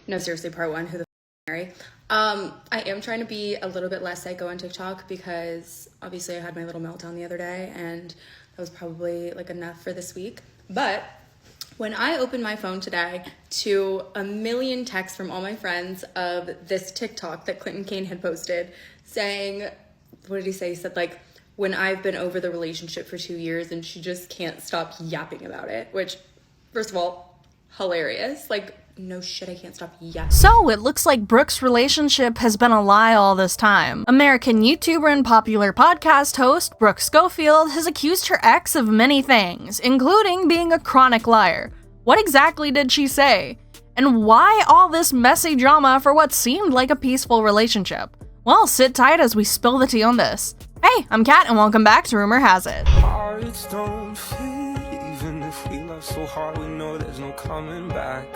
No, seriously, part one, who the Mary. I am trying to be a little bit less psycho on TikTok because obviously I had my little meltdown the other day and that was probably like enough for this week. But when I opened my phone today to a million texts from all my friends of this TikTok that Clinton Kane had posted saying, what did he say? He said like, when I've been over the relationship for 2 years and she just can't stop yapping about it, which first of all, hilarious. Like, no shit, I can't stop yapping. So, it looks like Brooke's relationship has been a lie all this time. American YouTuber and popular podcast host Brooke Schofield has accused her ex of many things, including being a chronic liar. What exactly did she say? And why all this messy drama for what seemed like a peaceful relationship? Well, sit tight as we spill the tea on this. Hey, I'm Kat and welcome back to Rumor Has It. Hearts don't fit, even if we love so hard, we know there's no coming back.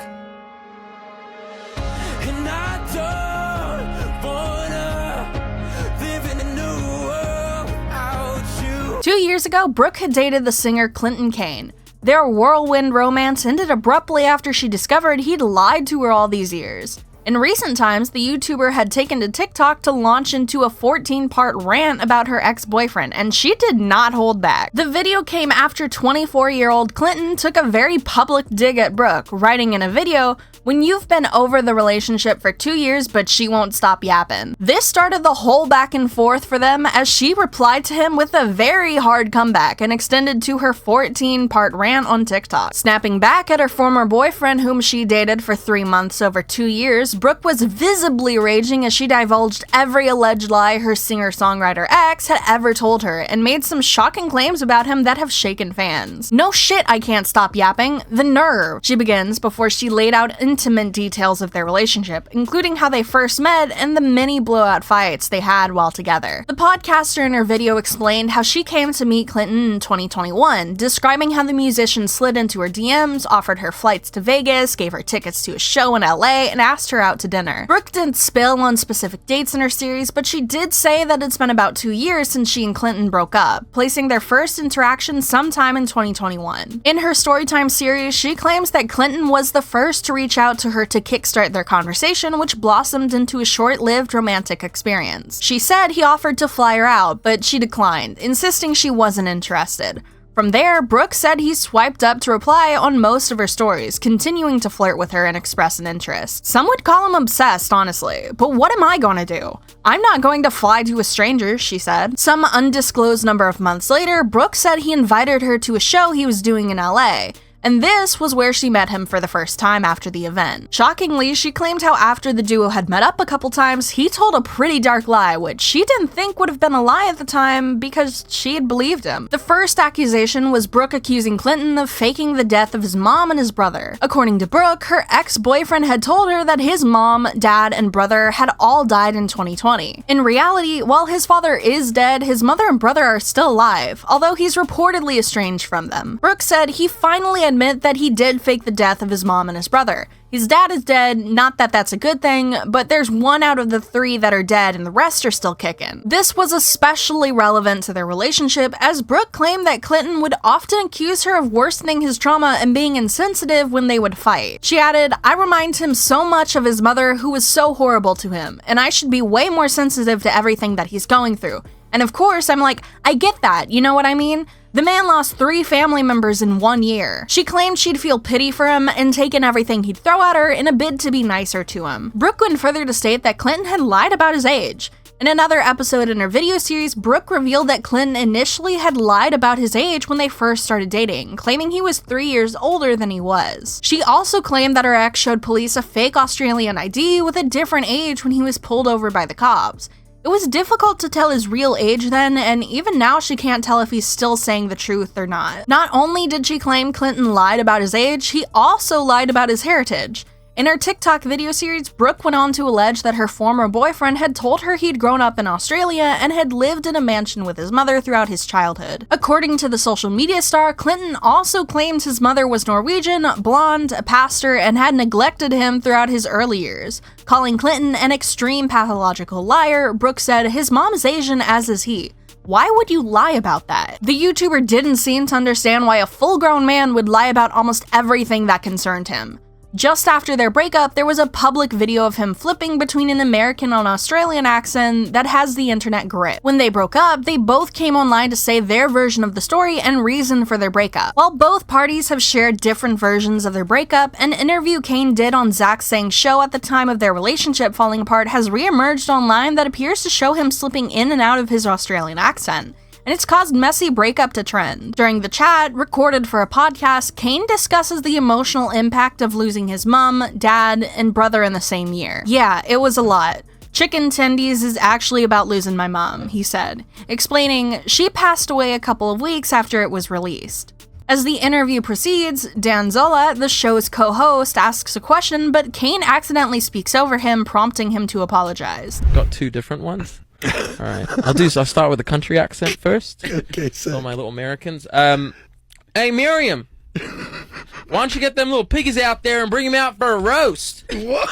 And I don't wanna live in a new world without you. 2 years ago, Brooke had dated the singer Clinton Kane. Their whirlwind romance ended abruptly after she discovered he'd lied to her all these years. In recent times, the YouTuber had taken to TikTok to launch into a 14-part rant about her ex-boyfriend, and she did not hold back. The video came after 24-year-old Clinton took a very public dig at Brooke, writing in a video, "When you've been over the relationship for 2 years, but she won't stop yapping." This started the whole back and forth for them as she replied to him with a very hard comeback and extended to her 14-part rant on TikTok. Snapping back at her former boyfriend whom she dated for 3 months over 2 years, Brooke was visibly raging as she divulged every alleged lie her singer-songwriter ex had ever told her and made some shocking claims about him that have shaken fans. "No shit, I can't stop yapping. The nerve," she begins before she laid out intimate details of their relationship, including how they first met and the many blowout fights they had while together. The podcaster in her video explained how she came to meet Clinton in 2021, describing how the musician slid into her DMs, offered her flights to Vegas, gave her tickets to a show in LA, and asked her out to dinner. Brooke didn't spill on specific dates in her series, but she did say that it's been about 2 years since she and Clinton broke up, placing their first interaction sometime in 2021. In her Storytime series, she claims that Clinton was the first to reach out to her to kickstart their conversation, which blossomed into a short-lived romantic experience. She said he offered to fly her out, but she declined, insisting she wasn't interested. From there, Brooke said he swiped up to reply on most of her stories, continuing to flirt with her and express an interest. Some would call him obsessed, honestly, but what am I gonna do? I'm not going to fly to a stranger, she said. Some undisclosed number of months later, Brooke said he invited her to a show he was doing in LA. And this was where she met him for the first time after the event. Shockingly, she claimed how after the duo had met up a couple times, he told a pretty dark lie, which she didn't think would have been a lie at the time because she had believed him. The first accusation was Brooke accusing Clinton of faking the death of his mom and his brother. According to Brooke, her ex-boyfriend had told her that his mom, dad, and brother had all died in 2020. In reality, while his father is dead, his mother and brother are still alive, although he's reportedly estranged from them. Brooke said he finally admitted that he did fake the death of his mom and his brother. His dad is dead, not that that's a good thing, but there's 1 out of the 3 that are dead and the rest are still kicking. This was especially relevant to their relationship as Brooke claimed that Clinton would often accuse her of worsening his trauma and being insensitive when they would fight. She added, "I remind him so much of his mother who was so horrible to him, and I should be way more sensitive to everything that he's going through. And of course, I'm like, I get that, you know what I mean? The man lost 3 family members in 1 year. She claimed she'd feel pity for him and taken everything he'd throw at her in a bid to be nicer to him. Brooke went further to state that Clinton had lied about his age. In another episode in her video series, Brooke revealed that Clinton initially had lied about his age when they first started dating, claiming he was 3 years older than he was. She also claimed that her ex showed police a fake Australian ID with a different age when he was pulled over by the cops. It was difficult to tell his real age then, and even now she can't tell if he's still saying the truth or not. Not only did she claim Clinton lied about his age, he also lied about his heritage. In her TikTok video series, Brooke went on to allege that her former boyfriend had told her he'd grown up in Australia and had lived in a mansion with his mother throughout his childhood. According to the social media star, Clinton also claims his mother was Norwegian, blonde, a pastor, and had neglected him throughout his early years. Calling Clinton an extreme pathological liar, Brooke said his mom is Asian, as is he. Why would you lie about that? The YouTuber didn't seem to understand why a full-grown man would lie about almost everything that concerned him. Just after their breakup, there was a public video of him flipping between an American and Australian accent that has the internet grip. When they broke up, they both came online to say their version of the story and reason for their breakup. While both parties have shared different versions of their breakup, an interview Kane did on Zach Sang's show at the time of their relationship falling apart has re-emerged online that appears to show him slipping in and out of his Australian accent, and it's caused messy breakup to trend. During the chat, recorded for a podcast, Kane discusses the emotional impact of losing his mom, dad, and brother in the same year. Yeah, it was a lot. Chicken Tendies is actually about losing my mom, he said, explaining she passed away a couple of weeks after it was released. As the interview proceeds, Dan Zola, the show's co-host, asks a question, but Kane accidentally speaks over him, prompting him to apologize. Got two different ones. All right, I'll start with the country accent first. Okay, so All my little Americans. Hey Miriam, why don't you get them little piggies out there and bring them out for a roast? what?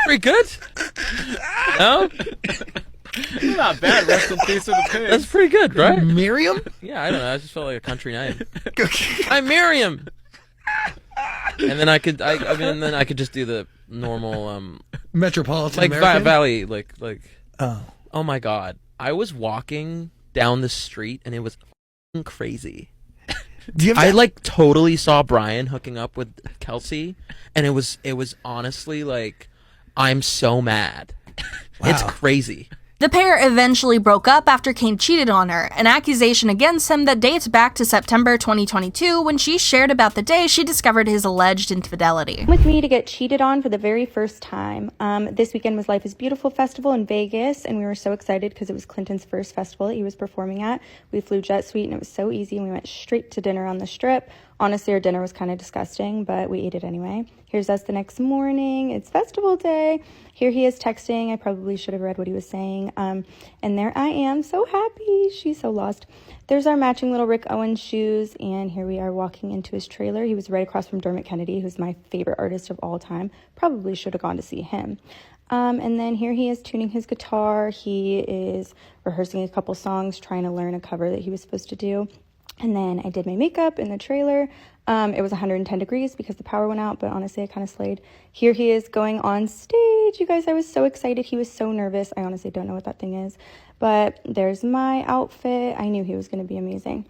Pretty good. No, Not bad. Rest in peace of the pig. that's pretty good, right? Miriam? Yeah, I don't know. I just felt like a country name. Okay. Hi Miriam. And then I could just do the normal Metropolitan like American? Valley like. Oh. Oh my god. I was walking down the street and it was f***ing crazy. Do you have I that- like totally saw Brian hooking up with Kelsey and it was honestly like I'm so mad. It's Wow. crazy. The pair eventually broke up after Kane cheated on her, an accusation against him that dates back to September 2022 when she shared about the day she discovered his alleged infidelity. With me to get cheated on for the very first time. This weekend was Life is Beautiful Festival in Vegas, and we were so excited because it was Clinton's first festival that he was performing at. We flew jet suite, and it was so easy, and we went straight to dinner on the Strip. Honestly, our dinner was kind of disgusting, but we ate it anyway. Here's us the next morning. It's festival day. Here he is texting. I probably should have read what he was saying. And there I am, so happy. She's so lost. There's our matching little Rick Owens shoes, and here we are walking into his trailer. He was right across from Dermot Kennedy, who's my favorite artist of all time. Probably should have gone to see him. And then here he is tuning his guitar. He is rehearsing a couple songs, trying to learn a cover that he was supposed to do. And then I did my makeup in the trailer. It was 110 degrees because the power went out, but honestly, I kind of slayed. Here he is going on stage. You guys, I was so excited. He was so nervous. I honestly don't know what that thing is. But there's my outfit. I knew he was going to be amazing.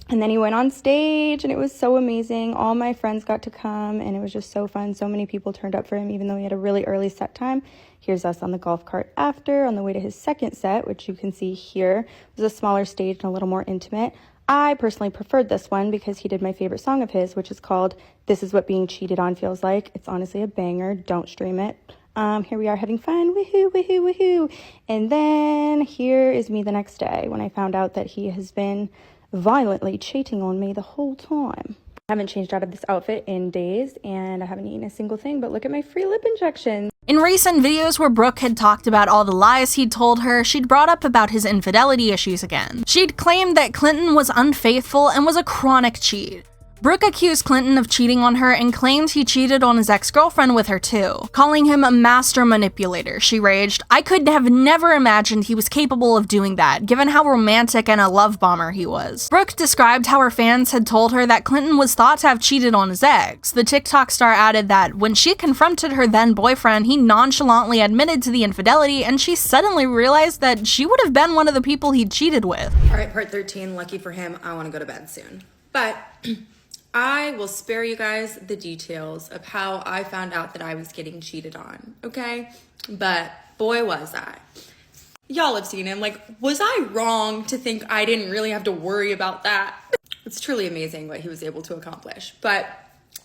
And then he went on stage, and it was so amazing. All my friends got to come, and it was just so fun. So many people turned up for him, even though he had a really early set time. Here's us on the golf cart after, on the way to his second set, which you can see here. It was a smaller stage and a little more intimate. I personally preferred this one because he did my favorite song of his, which is called This Is What Being Cheated On Feels Like. It's honestly a banger. Don't stream it. Here we are having fun. Woohoo, woohoo, woohoo. And then here is me the next day when I found out that he has been violently cheating on me the whole time. I haven't changed out of this outfit in days, and I haven't eaten a single thing, but look at my free lip injections. In recent videos where Brooke had talked about all the lies he'd told her, she'd brought up about his infidelity issues again. She'd claimed that Clinton was unfaithful and was a chronic cheat. Brooke accused Clinton of cheating on her and claimed he cheated on his ex-girlfriend with her too. Calling him a master manipulator, she raged, "I could have never imagined he was capable of doing that, given how romantic and a love bomber he was." Brooke described how her fans had told her that Clinton was thought to have cheated on his ex. The TikTok star added that when she confronted her then boyfriend, he nonchalantly admitted to the infidelity, and she suddenly realized that she would have been one of the people he'd cheated with. All right, part 13, lucky for him, I want to go to bed soon. But I will spare you guys the details of how I found out that I was getting cheated on, okay? But boy, was I. Y'all have seen him. Like, was I wrong to think I didn't really have to worry about that? It's truly amazing what he was able to accomplish. But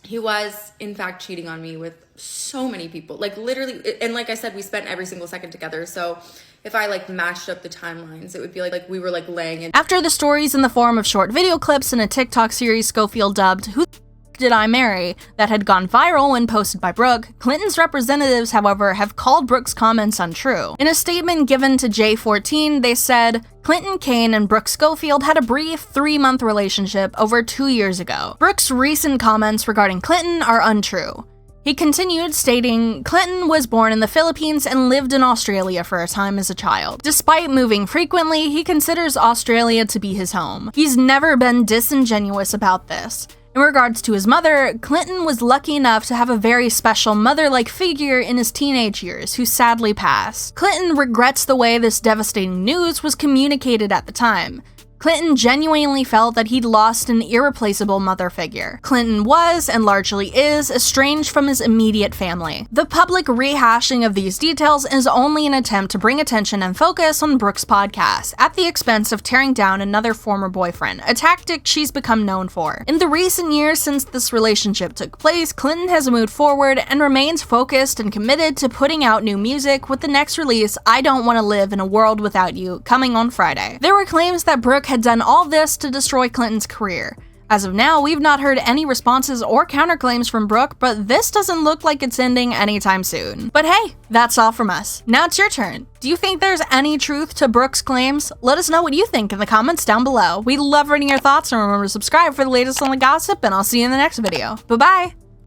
he was, in fact, cheating on me with so many people. Like, literally, and like I said, we spent every single second together, so if I like matched up the timelines, it would be like we were like laying in. After the stories in the form of short video clips in a TikTok series Schofield dubbed "Who the F Did I Marry?" that had gone viral when posted by Brooke, Clinton's representatives, however, have called Brooke's comments untrue. In a statement given to J14, they said, "Clinton Kane and Brooke Schofield had a brief 3-month relationship over 2 years ago. Brooke's recent comments regarding Clinton are untrue." He continued, stating, "Clinton was born in the Philippines and lived in Australia for a time as a child. Despite moving frequently, he considers Australia to be his home. He's never been disingenuous about this. In regards to his mother, Clinton was lucky enough to have a very special mother-like figure in his teenage years who sadly passed. Clinton regrets the way this devastating news was communicated at the time. Clinton genuinely felt that he'd lost an irreplaceable mother figure. Clinton was, and largely is, estranged from his immediate family. The public rehashing of these details is only an attempt to bring attention and focus on Brooke's podcast, at the expense of tearing down another former boyfriend, a tactic she's become known for. In the recent years since this relationship took place, Clinton has moved forward and remains focused and committed to putting out new music, with the next release, I Don't Want to Live in a World Without You, coming on Friday. There were claims that Brooke had done all this to destroy Clinton's career. As of now, we've not heard any responses or counterclaims from Brooke, but this doesn't look like it's ending anytime soon. But hey, that's all from us. Now it's your turn. Do you think there's any truth to Brooke's claims? Let us know what you think in the comments down below. We love reading your thoughts, and remember to subscribe for the latest on the gossip, and I'll see you in the next video. Bye-bye!